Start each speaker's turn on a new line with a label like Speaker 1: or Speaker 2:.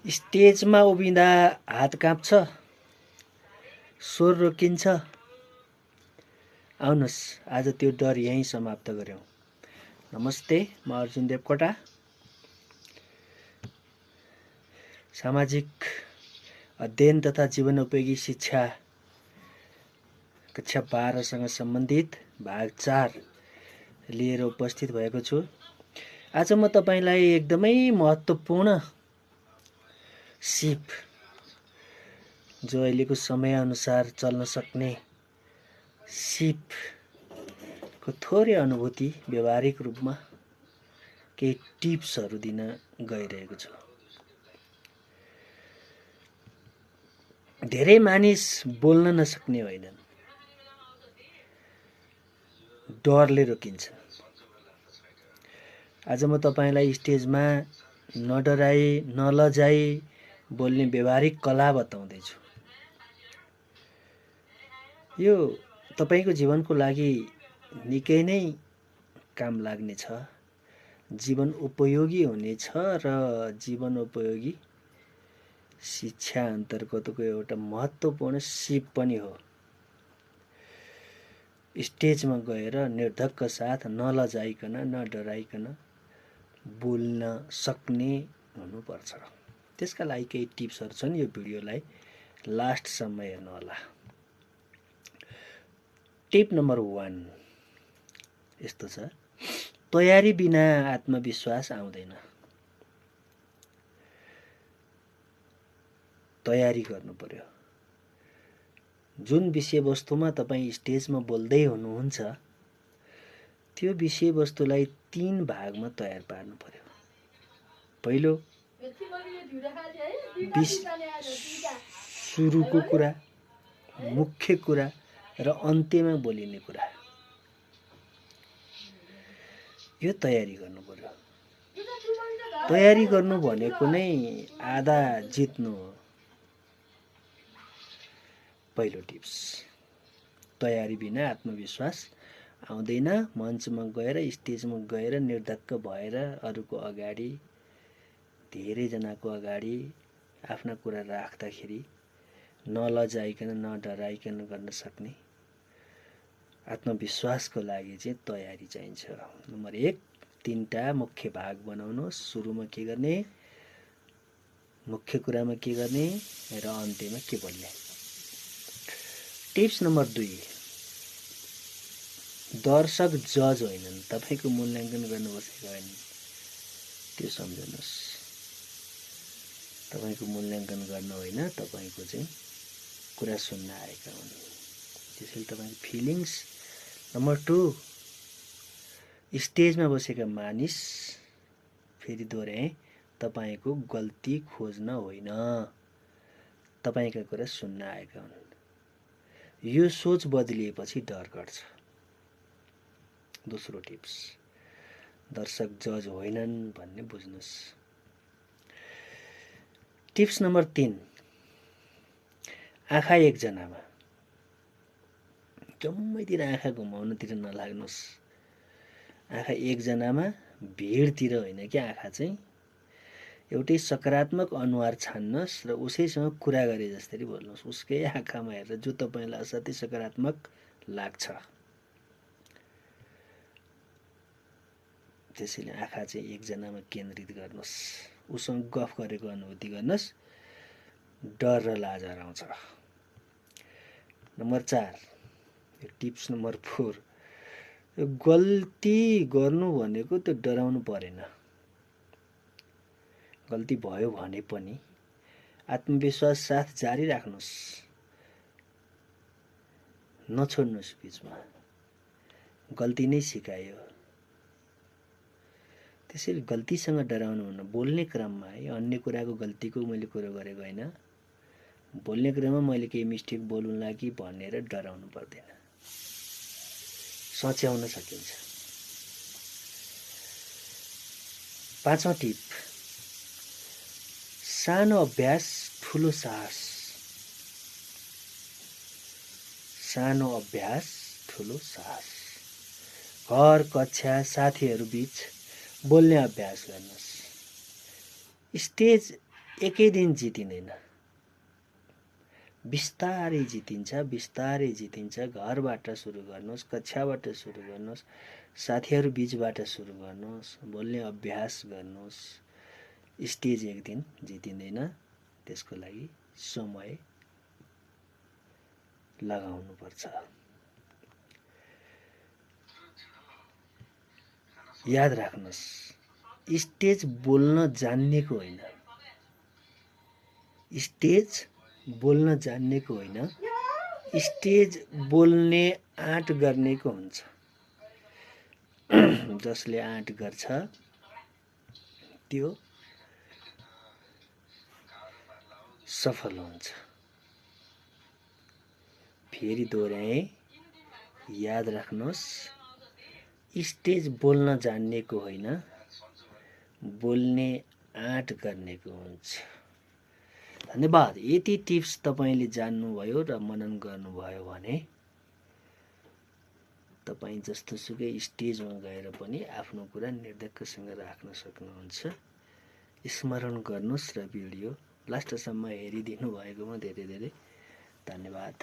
Speaker 1: स्टेजमा उभिँदा हात काँप्छ, स्वर रोकिन्छ। आउनुहोस् आज त्यो डर यहीँ समाप्त गरौँ। नमस्ते, म अर्जुन देवकोटा। सामाजिक अध्ययन तथा जीवनोपयोगी शिक्षा कक्षा 12सँग सम्बन्धित भाग 4 लिएर उपस्थित भएको छु। आज म तपाईलाई एकदमै महत्त्वपूर्ण सिप, जो अहिलेको समयअनुसार चल्न सक्ने सिपको थोरै अनुभूति व्यवहारिक रूपमा केही टिप्सहरू दिन गइरहेको छु। धेरै मानिस बोल्न नसक्ने होइनन्, डरले रोकिन्छ। आज म तपाईलाई स्टेजमा नडराई नलजाई बोल्ने व्यवहारिक कला बताउँदैछु। यो तपाईको जीवनको लागि निकै नै काम लाग्नेछ, जीवन उपयोगी हुनेछ र जीवन उपयोगी शिक्षा अन्तर्गतको एउटा महत्त्वपूर्ण सिप पनि हो। स्टेजमा गएर निर्धक्क साथ नलजाइकन नडराइकन बोल्न सक्ने हुनुपर्छ। त्यसका लागि केही टिप्सहरू छन्। यो भिडियोलाई लास्टसम्म हेर्नुहोला। टिप नम्बर 1 यस्तो छ, तयारी बिना आत्मविश्वास आउँदैन। तयारी गर्नु पर्यो। जुन विषयवस्तुमा तपाईँ स्टेजमा बोल्दै हुनुहुन्छ, त्यो विषयवस्तुलाई 3 भागमा तयार पार्नु पर्यो। पहिलो, सुरुको कुरा, मुख्य कुरा र अन्त्यमा बोलिने कुरा। यो तयारी गर्नु पर्यो। तयारी गर्नु भनेको नै आधा जित्नु हो। पहिलो टिप्स, तयारी बिना आत्मविश्वास आउँदैन। मञ्चमा गएर स्टेजमा गएर निर्धक्क भएर अरूको अगाडि, धेरैजनाको अगाडि आफ्ना कुरा राख्दाखेरि नलजाइकन नडराइकन गर्न सक्ने आत्मविश्वासको लागि चाहिँ तयारी चाहिन्छ। नम्बर 1, 3टा मुख्य भाग बनाउनुहोस्। सुरुमा के गर्ने, मुख्य कुरामा के गर्ने र अन्त्यमा के बोल्ने। टिप्स नम्बर 2, दर्शक जज होइनन्, तपाईको मूल्याङ्कन गर्न बसेका होइनन्। त्यो सम्झनुहोस्। तपाईको मूल्याङ्कन गर्न होइन, तपाईको चाहिँ कुरा सुन्न आएका हुन्। त्यसैले तपाईको फिलिङ्स। नम्बर 2, स्टेजमा बसेका मानिस, फेरि दोहोऱ्याएँ, तपाईको गल्ती खोज्न होइन, तपाईका कुरा सुन्न आएका हुन्। यो सोच बदलिएपछि डर घट्छ। दोस्रो टिप्स, दर्शक जज होइनन् भन्ने बुझ्नुहोस्। टिप्स नम्बर 3, आँखा एकजनामा, जम्मैतिर आँखा घुमाउनुतिर नलाग्नुहोस्। आँखा एकजनामा, भिडतिर होइन कि आँखा चाहिँ एउटै सकारात्मक अनुहार छान्नुहोस् र उसैसँग कुरा गरे जसरी बोल्नुहोस्। उसकै आँखामा हेरेर जो तपाईँलाई असाध्यै सकारात्मक लाग्छ। त्यसैले आँखा चाहिँ एकजनामा केन्द्रित गर्नुहोस्। उसँग गफ गरेको अनुभूति गर्नुहोस्। डर र लाज हराउँछ। नम्बर 4, यो टिप्स नम्बर 4, गल्ती गर्नु भनेको त्यो डराउनु परेन। गल्ती भयो भने पनि आत्मविश्वास साथ जारी राख्नुहोस्, नछोड्नुहोस् बिचमा। गल्ती नै सिकायो। त्यसैले गल्तीसँग डराउनु हुन्न। बोल्ने क्रममा है, अन्य कुराको गल्तीको मैले कुरो गरेको होइन, बोल्ने क्रममा मैले केही मिस्टेक बोल्नुला कि भनेर डराउनु पर्दैन। सच्याउन सकिन्छ। 5औं टिप, सानो अभ्यास ठुलो साहस। सानो अभ्यास ठुलो साहस। घर, कक्षा, साथीहरू बीच बोल्ने अभ्यास गर्नुहोस्। स्टेज एकै दिन जितिँदैन, बिस्तारै जितिन्छ, बिस्तारै जितिन्छ। घरबाट सुरु गर्नुहोस्, कक्षाबाट सुरु गर्नुहोस्, साथीहरू बीचबाट सुरु गर्नुहोस्, बोल्ने अभ्यास गर्नुहोस्। स्टेज एक दिन जितिँदैन, त्यसको लागि समय लगाउनुपर्छ। याद राख्नुहोस्, स्टेज बोल्न जान्नेको होइन, स्टेज बोल्न जान्नेको होइन, स्टेज बोल्ने आँट गर्नेको हुन्छ। जसले आँट गर्छ त्यो सफल हुन्छ। फेरि दोहोऱ्याएँ, याद राख्नुहोस्, स्टेज बोल्न जान्नेको होइन, बोल्ने आँट गर्नेको हुन्छ। धन्यवाद। यति टिप्स तपाईँले जान्नुभयो र मनन गर्नुभयो भने तपाईँ जस्तो सुकै स्टेजमा गएर पनि आफ्नो कुरा निर्धक्कसँग राख्न सक्नुहुन्छ। स्मरण गर्नुहोस् र भिडियो लास्टसम्म हेरिदिनु भएकोमा धेरै धेरै धन्यवाद।